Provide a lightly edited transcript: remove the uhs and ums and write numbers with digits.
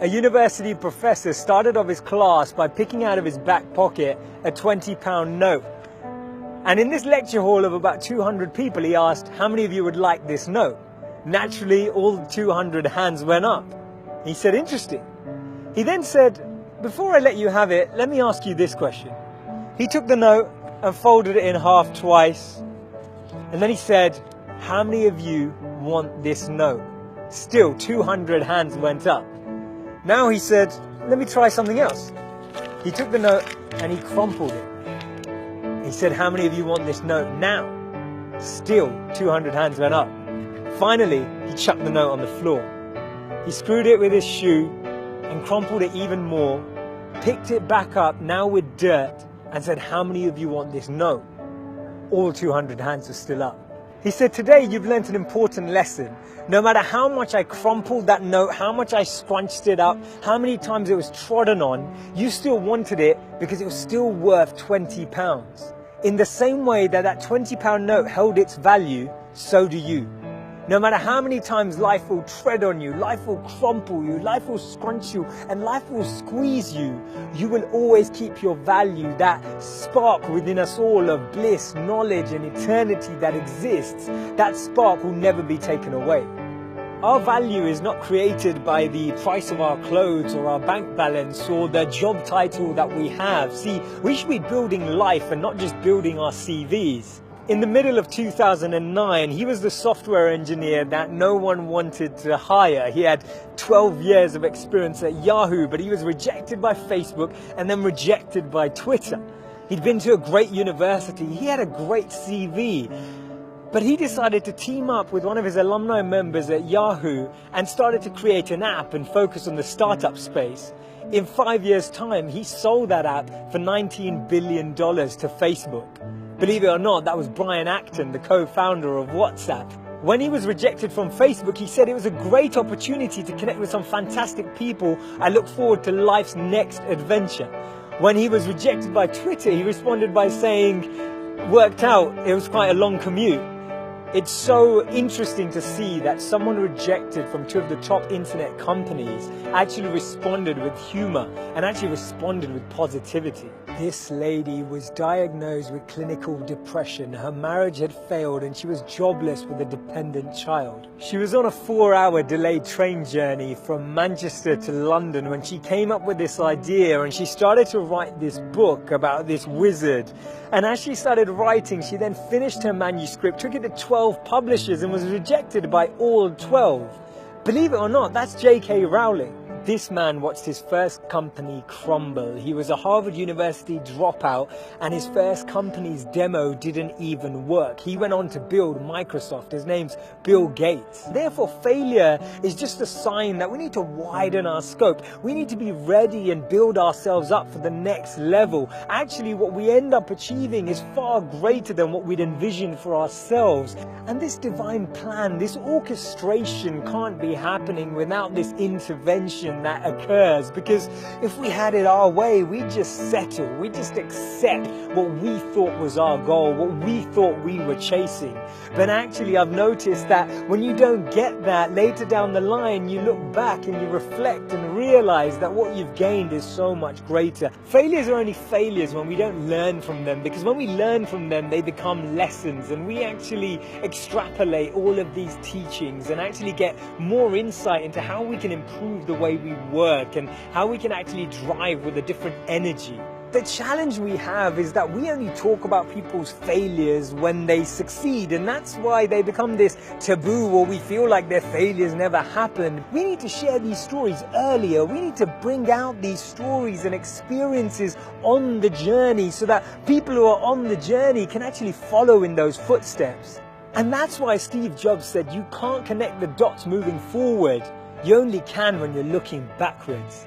A university professor started off his class by picking out of his back pocket a £20 note. And in this lecture hall of about 200 people, he asked, how many of you would like this note? Naturally, all 200 hands went up. He said, interesting. He then said, before I let you have it, let me ask you this question. He took the note and folded it in half twice. And then he said, how many of you want this note? Still, 200 hands went up. Now he said, let me try something else. He took the note and he crumpled it. He said, how many of you want this note now? Still, 200 hands went up. Finally, he chucked the note on the floor. He screwed it with his shoe and crumpled it even more, picked it back up, now with dirt, and said, how many of you want this note? All 200 hands were still up. He said, today you've learnt an important lesson. No matter how much I crumpled that note, how much I scrunched it up, how many times it was trodden on, you still wanted it because it was still worth £20. In the same way that that £20 note held its value, so do you. No matter how many times life will tread on you, life will crumple you, life will scrunch you, and life will squeeze you, you will always keep your value, that spark within us all of bliss, knowledge, and eternity that exists. That spark will never be taken away. Our value is not created by the price of our clothes or our bank balance or the job title that we have. See, we should be building life and not just building our CVs. In the middle of 2009, he was the software engineer that no one wanted to hire. He had 12 years of experience at Yahoo, but he was rejected by Facebook and then rejected by Twitter. He'd been to a great university. He had a great CV. But he decided to team up with one of his alumni members at Yahoo and started to create an app and focus on the startup space. In 5 years' time, he sold that app for $19 billion to Facebook. Believe it or not, that was Brian Acton, the co-founder of WhatsApp. When he was rejected from Facebook, he said it was a great opportunity to connect with some fantastic people. I look forward to life's next adventure. When he was rejected by Twitter, he responded by saying, worked out, it was quite a long commute. It's so interesting to see that someone rejected from two of the top internet companies actually responded with humor and actually responded with positivity. This lady was diagnosed with clinical depression. Her marriage had failed and she was jobless with a dependent child. She was on a 4-hour delayed train journey from Manchester to London when she came up with this idea, and she started to write this book about this wizard. And as she started writing, she then finished her manuscript, took it to 12 publishers and was rejected by all 12. Believe it or not, that's J.K. Rowling. This man watched his first company crumble. He was a Harvard University dropout and his first company's demo didn't even work. He went on to build Microsoft. His name's Bill Gates. Therefore, failure is just a sign that we need to widen our scope. We need to be ready and build ourselves up for the next level. Actually, what we end up achieving is far greater than what we'd envisioned for ourselves. And this divine plan, this orchestration can't be happening without this intervention that occurs, because if we had it our way, we'd just settle, we'd just accept what we thought was our goal, what we thought we were chasing. But actually, I've noticed that when you don't get that, later down the line, you look back and you reflect and realize that what you've gained is so much greater. Failures are only failures when we don't learn from them, because when we learn from them, they become lessons, and we actually extrapolate all of these teachings and actually get more insight into how we can improve the way we work and how we can actually drive with a different energy. The challenge we have is that we only talk about people's failures when they succeed, and that's why they become this taboo, or we feel like their failures never happened. We need to share these stories earlier. We need to bring out these stories and experiences on the journey so that people who are on the journey can actually follow in those footsteps. And that's why Steve Jobs said you can't connect the dots moving forward. You only can when you're looking backwards.